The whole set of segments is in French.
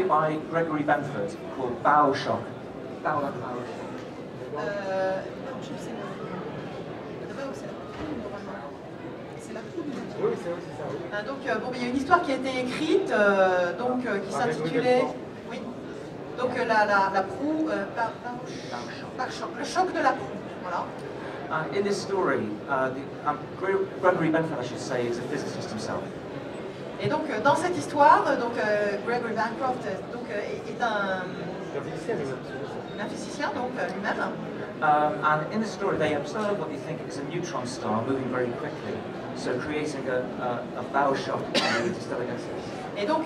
by Gregory Benford called Bow Shock. Bow Shock. Oui, c'est ça. Donc, bon, il y a une histoire qui a été écrite, qui s'intitulait... Oui. Donc, la proue... le choc de la proue. Voilà. In this story, Gregory Benford, I should say, is a physicist himself. Et donc, dans cette histoire, Gregory Bancroft est un physicien donc lui-même. And in the story, they observe what they think is a neutron star moving very quickly, so creating a bow shock in the interstellar galaxy. Et donc,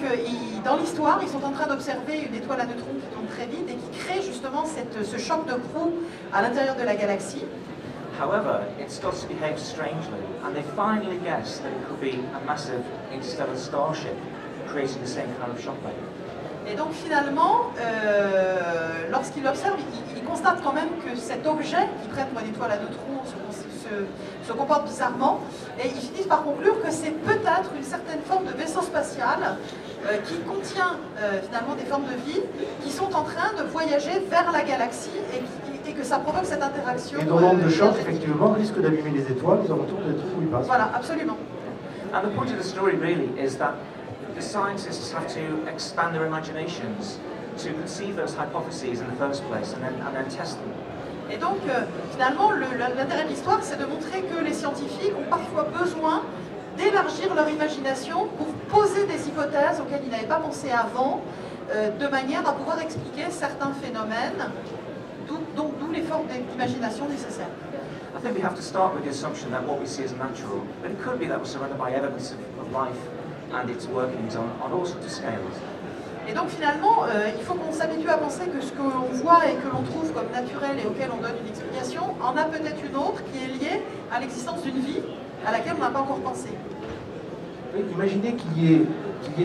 dans l'histoire, ils sont en train d'observer une étoile à neutrons qui tourne très vite et qui crée justement ce choc de proue à l'intérieur de la galaxie. However, it starts to behave strangely, and they finally guess that it could be a massive interstellar starship creating the same kind of shockwave. Et donc finalement, lorsqu'ils l'observent, ils constatent quand même que cet objet, qu'ils prennent pour une étoile à neutrons, se comporte bizarrement, et ils finissent par conclure que c'est peut-être une certaine forme de vaisseau spatial qui contient finalement des formes de vie qui sont en train de voyager vers la galaxie et que ça provoque cette interaction. Et dont l'onde de choc, effectivement, risque d'abîmer les étoiles aux alentours des trous où ils passent. Voilà, absolument. And the point of the story really is that the scientists have to expand their imaginations to conceive those hypotheses in the first place and then test them. Et donc, finalement, l'intérêt de l'histoire, c'est de montrer que les scientifiques ont parfois besoin d'élargir leur imagination pour poser des hypothèses auxquelles ils n'avaient pas pensé avant, de manière à pouvoir expliquer certains phénomènes, d'où les formes d'imagination nécessaires. I think we have to start with the assumption that what we see is natural, but it could be that we're surrounded by evidence of life and its workings on all sorts of scales. Et donc finalement, il faut qu'on s'habitue à penser que ce que l'on voit et que l'on trouve comme naturel et auquel on donne une explication, en a peut-être une autre qui est liée à l'existence d'une vie à laquelle on n'a pas encore pensé. Oui, imaginez qu'il y ait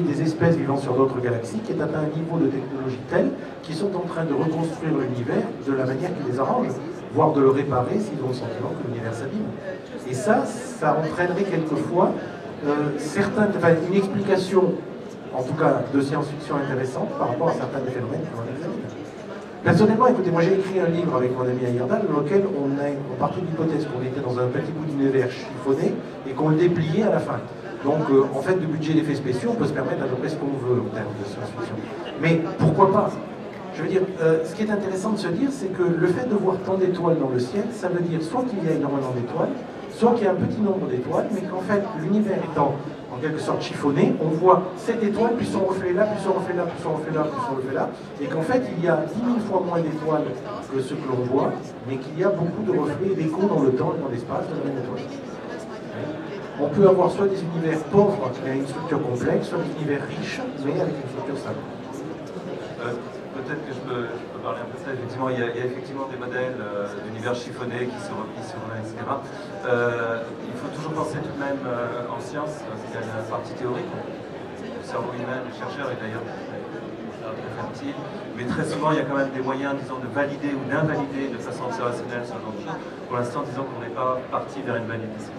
des espèces vivant sur d'autres galaxies qui aient atteint un niveau de technologie tel qu'ils sont en train de reconstruire l'univers de la manière qui les arrange, voire de le réparer s'ils ont le sentiment que l'univers s'abîme. Et ça entraînerait quelquefois une explication, en tout cas de science-fiction intéressante, par rapport à certains des phénomènes que l'on examine. Personnellement, écoutez, moi j'ai écrit un livre avec mon ami Ayerdal dans lequel on partait de l'hypothèse qu'on était dans un petit bout d'univers chiffonné et qu'on le dépliait à la fin. Donc, en fait, de budget d'effets spéciaux, on peut se permettre d'à peu près ce qu'on veut en termes de science-fiction. Mais pourquoi pas? Je veux dire, ce qui est intéressant de se dire, c'est que le fait de voir tant d'étoiles dans le ciel, ça veut dire soit qu'il y a énormément d'étoiles, soit qu'il y a un petit nombre d'étoiles, mais qu'en fait, l'univers étant en quelque sorte chiffonné, on voit cette étoile, puis son reflet là, puis son reflet là, puis son reflet là, puis son reflet là, et qu'en fait, il y a 10 000 fois moins d'étoiles que ce que l'on voit, mais qu'il y a beaucoup de reflets et d'échos dans le temps et dans l'espace de la même étoile. On peut avoir soit des univers pauvres qui ont une structure complexe, soit des univers riches, mais avec une structure stable. Peut-être que je peux parler un peu de ça. Effectivement, il y a effectivement des modèles d'univers chiffonnés qui se replient sur l'un, etc. Il faut toujours penser tout de même en science, il y a la partie théorique. Le cerveau humain, le chercheur est d'ailleurs très fertile, mais très souvent il y a quand même des moyens, disons, de valider ou d'invalider de façon observationnelle ce genre de choses. Pour l'instant, disons qu'on n'est pas parti vers une validation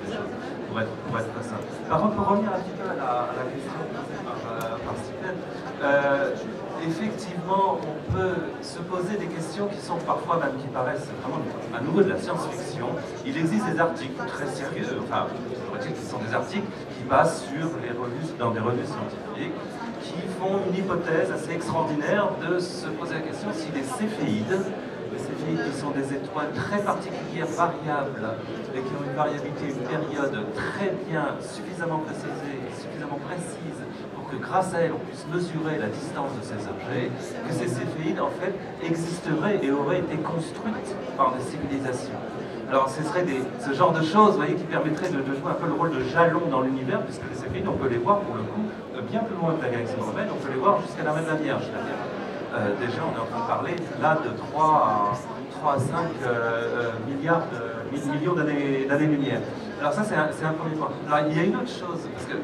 des choses, pour être très simple. Par contre, pour revenir un petit peu à la question par Stephen, effectivement, on peut se poser des questions qui sont parfois même qui paraissent vraiment à nouveau de la science-fiction. Il existe des articles très sérieux, enfin, qui sont des articles qui passent sur dans des revues scientifiques, qui font une hypothèse assez extraordinaire de se poser la question si les céphéides qui sont des étoiles très particulières, variables, et qui ont une variabilité, une période très bien, suffisamment précise, pour que grâce à elles, on puisse mesurer la distance de ces objets, que ces céphéides, en fait, existeraient et auraient été construites par des civilisations. Alors, ce serait ce genre de choses, vous voyez, qui permettraient de jouer un peu le rôle de jalon dans l'univers, puisque les céphéides, on peut les voir, pour le coup, bien plus loin que la galaxie Andromède, on peut les voir jusqu'à la même la Vierge, déjà, on est en train de parler là de 3 à 5 millions d'années-lumière. Alors ça, c'est un premier point. Alors, il y a une autre chose, parce que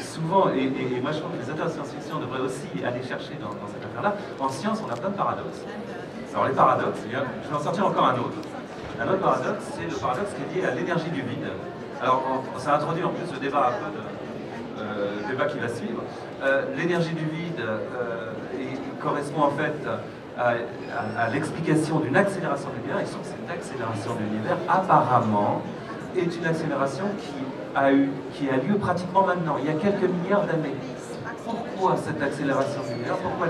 souvent, et moi je trouve que les auteurs de science-fiction devraient aussi aller chercher dans cette affaire-là, en science, on a plein de paradoxes. Alors les paradoxes, je vais en sortir encore un autre. Un autre paradoxe, c'est le paradoxe qui est lié à l'énergie du vide. Alors, ça introduit en plus le débat un peu débat qui va suivre. L'énergie du vide correspond en fait à l'explication d'une accélération de l'univers, et sauf que cette accélération de l'univers, apparemment, est une accélération qui a lieu pratiquement maintenant, il y a quelques milliards d'années. Pourquoi cette accélération de l'univers? Pourquoi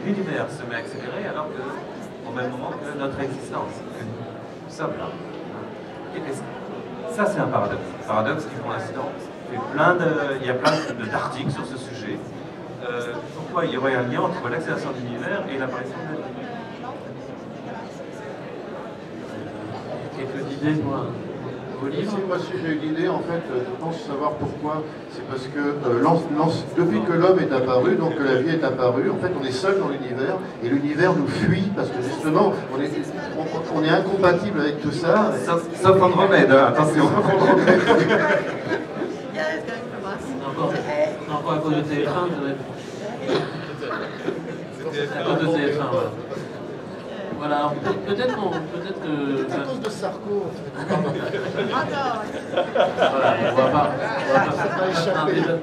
l'univers se met à accélérer alors que, au même moment que notre existence, que nous sommes là? Ça, c'est un paradoxe. Paradoxe qui, pour l'instant, il y a plein d'articles sur ce sujet. Pourquoi il y aurait un lien entre l'accélération de l'univers et l'apparition de la vie? Quelques idées, moi. Moi, si j'ai une idée, en fait, je pense savoir pourquoi. C'est parce que depuis que l'homme est apparu, donc que la vie est apparue, en fait, on est seul dans l'univers, et l'univers nous fuit, parce que justement, on est incompatible avec tout ça. Sauf Andromède, hein, attention. C'est encore à cause de TF1, à cause de TF1, voilà. Voilà, alors peut-être que... C'est à cause de Sarko, en fait. Voilà, on va pas faire un débat.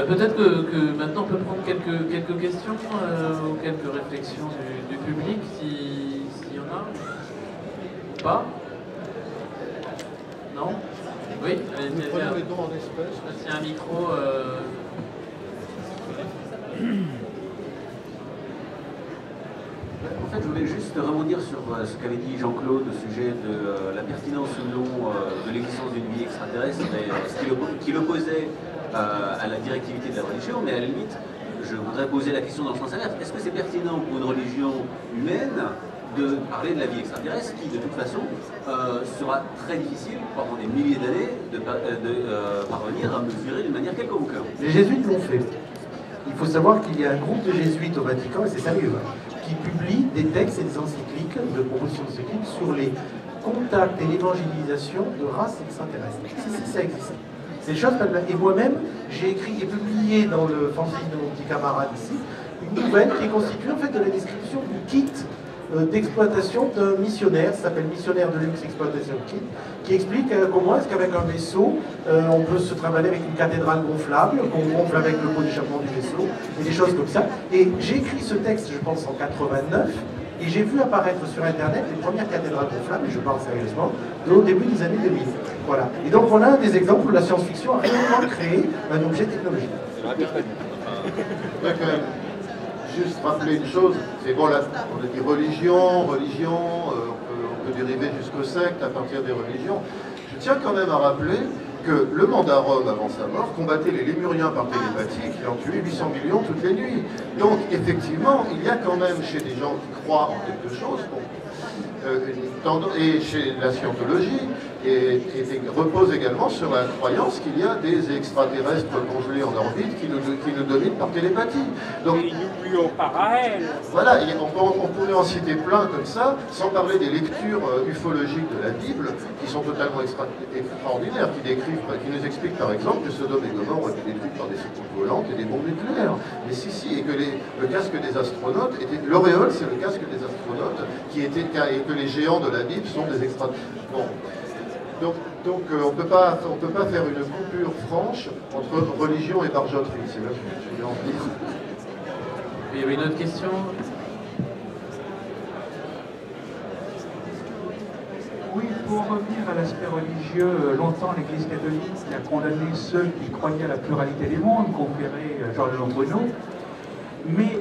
Peut-être que maintenant on peut prendre quelques questions ou quelques réflexions du public, s'il y en a. Ou pas? Non? Oui, allez-y. Les dons en espèces. S'il y a un micro... En fait, je voulais juste rebondir sur ce qu'avait dit Jean-Claude au sujet de la pertinence ou non de l'existence d'une vie extraterrestre et ce qu'il opposait à la directivité de la religion, mais à la limite, je voudrais poser la question dans le sens inverse. Est-ce que c'est pertinent pour une religion humaine de parler de la vie extraterrestre qui, de toute façon, sera très difficile pendant des milliers d'années de parvenir à mesurer d'une manière quelconque? Les jésuites l'ont fait. Il faut savoir qu'il y a un groupe de jésuites au Vatican, et c'est sérieux, qui publie des textes et des encycliques de propositions encycliques sur les contacts et l'évangélisation de races extraterrestres. Si, ça existe. C'est des choses pas de... Et moi-même, j'ai écrit et publié dans le fanzine de mon petit camarade ici, une nouvelle qui est constituée en fait de la description du kit d'exploitation d'un missionnaire, ça s'appelle Missionnaire de luxe exploitation kit, qui explique comment est-ce qu'avec un vaisseau, on peut se trimballer avec une cathédrale gonflable, qu'on gonfle avec le pot d'échappement du vaisseau, et des choses comme ça. Et j'ai écrit ce texte, je pense, en 89, et j'ai vu apparaître sur Internet les premières cathédrales gonflables, et je parle sérieusement, au début des années 2000. Voilà. Et donc voilà un des exemples où la science-fiction a réellement créé un objet technologique. Juste rappeler une chose, c'est bon là, on a dit religion, on peut dériver jusqu'aux sectes à partir des religions. Je tiens quand même à rappeler que le mandarum, avant sa mort, combattait les lémuriens par télépathie, qui en tuaient 800 millions toutes les nuits. Donc effectivement, il y a quand même chez des gens qui croient en quelque chose, et chez la scientologie, repose également sur la croyance qu'il y a des extraterrestres congelés en orbite qui nous dominent par télépathie. Donc, et n'oublions pas Raël. Voilà, on pourrait en citer plein comme ça, sans parler des lectures ufologiques de la Bible, qui sont totalement extraordinaires, qui nous expliquent par exemple que Sodome et Gomorrhe ont été détruits par des soucoupes volantes et des bombes nucléaires. Mais si, et que le casque des astronautes, l'auréole c'est le casque des astronautes, et que les géants de la Bible sont des extraterrestres. Bon. Donc on peut pas faire une coupure franche entre religion et barjotterie, c'est là que j'ai envie. Il y avait une autre question? Oui, pour revenir à l'aspect religieux, longtemps l'Église catholique a condamné ceux qui croyaient à la pluralité des mondes, conféré Georges Lambruno. Mais,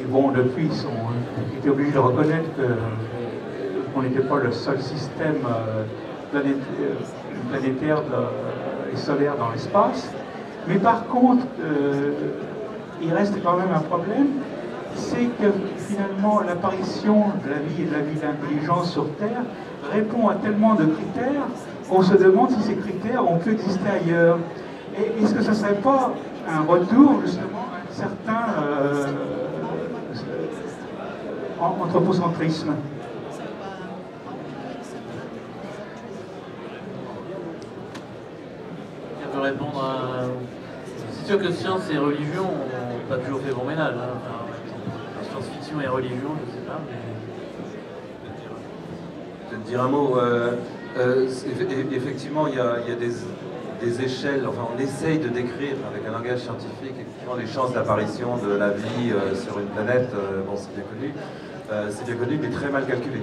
bon, depuis, ils étaient obligés de reconnaître qu'on n'était pas le seul système planétaire et solaire dans l'espace. Mais par contre, il reste quand même un problème, c'est que finalement l'apparition de la vie et de la vie d'intelligence sur Terre répond à tellement de critères qu'on se demande si ces critères ont pu exister ailleurs. Et est-ce que ce ne serait pas un retour justement à un certain anthropocentrisme? On peut répondre à... C'est sûr que science et religion n'ont pas toujours fait bon ménage. Hein. Enfin, science-fiction et religion, je ne sais pas, mais... Peut-être dire un mot. Effectivement, il y a des échelles, enfin on essaye de décrire avec un langage scientifique effectivement les chances d'apparition de la vie sur une planète, bon c'est bien connu, mais très mal calculé.